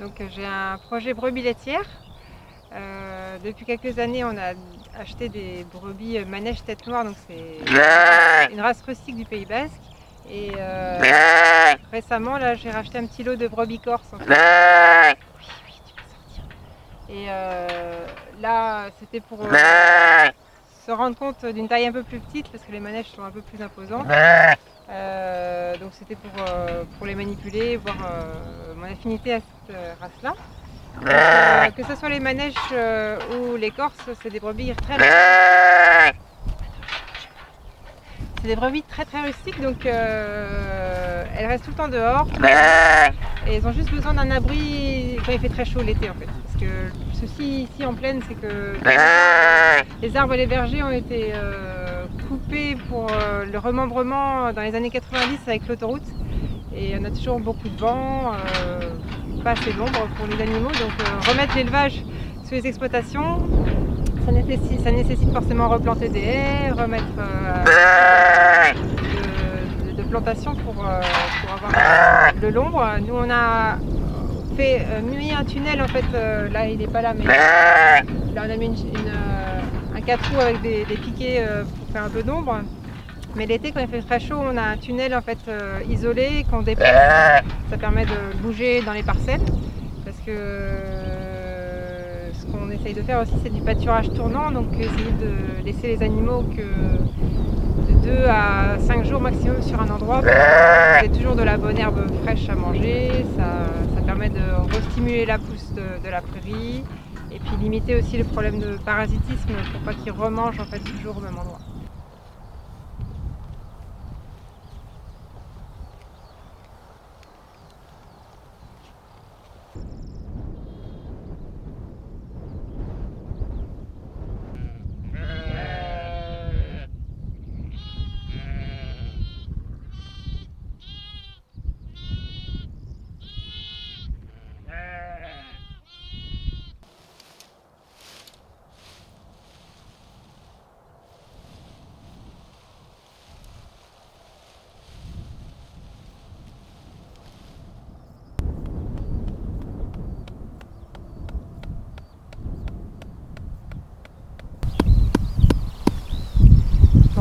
Donc j'ai un projet brebis laitière. Depuis quelques années, on a acheté des brebis manège tête noire, donc c'est une race rustique du Pays Basque. Et récemment, là, j'ai racheté un petit lot de brebis corse. En fait. Oui, oui, tu peux sortir. Et là, c'était pour se rendre compte d'une taille un peu plus petite, parce que les manèges sont un peu plus imposants. Donc c'était pour les manipuler, voir mon affinité à cette race-là. Donc, que ce soit les manèges ou les corses, c'est des brebis c'est des brebis très rustiques, donc elles restent tout le temps dehors et elles ont juste besoin d'un abri quand il fait très chaud l'été en fait. Parce que le souci ici en plaine, c'est que les arbres et les vergers ont été coupés pour le remembrement dans les années 90 avec l'autoroute, et on a toujours beaucoup de vent, pas assez d'ombre pour les animaux, donc remettre l'élevage sur les exploitations, ça nécessite forcément replanter des haies, remettre de plantation pour avoir de l'ombre. Nous on a mis un tunnel en fait, là il n'est pas là, mais là on a mis un 4 roues avec des piquets pour faire un peu d'ombre. Mais l'été, quand il fait très chaud, on a un tunnel en fait isolé qu'on déplace. Ça permet de bouger dans les parcelles, parce que ce qu'on essaye de faire aussi, c'est du pâturage tournant, donc essayer de laisser les animaux que de 2 à 5 jours maximum sur un endroit. C'est toujours de la bonne herbe fraîche à manger, ça permet de restimuler la pousse de la prairie, et puis limiter aussi le problème de parasitisme pour pas qu'ils remangent en fait toujours au même endroit.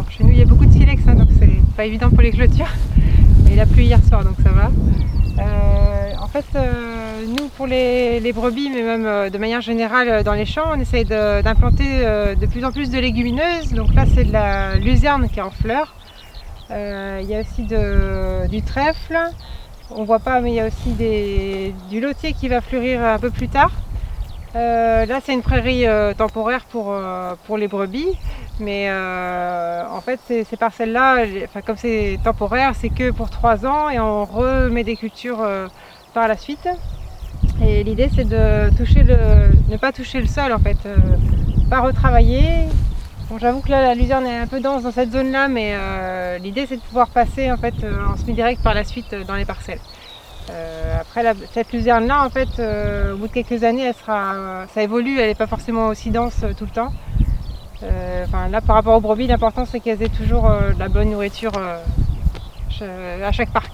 Chez nous, il y a beaucoup de silex, hein, donc c'est pas évident pour les clôtures. Mais il a plu hier soir, donc ça va. En fait, nous, pour les brebis, mais même de manière générale dans les champs, on essaye d'implanter de plus en plus de légumineuses. Donc là, c'est de la luzerne qui est en fleurs. Il y a aussi du trèfle. On voit pas, mais il y a aussi du lotier qui va fleurir un peu plus tard. Là, c'est une prairie temporaire pour les brebis, mais en fait, ces parcelles-là, comme c'est temporaire, c'est que pour 3 ans, et on remet des cultures par la suite. Et l'idée, c'est de ne pas toucher le sol, en fait, pas retravailler. Bon, j'avoue que là, la luzerne est un peu dense dans cette zone-là, mais l'idée, c'est de pouvoir passer en fait en semi-direct par la suite dans les parcelles. Après, cette luzerne-là, en fait, au bout de quelques années, ça évolue, elle n'est pas forcément aussi dense tout le temps. Là, par rapport aux brebis, l'important c'est qu'elles aient toujours de la bonne nourriture à chaque parc.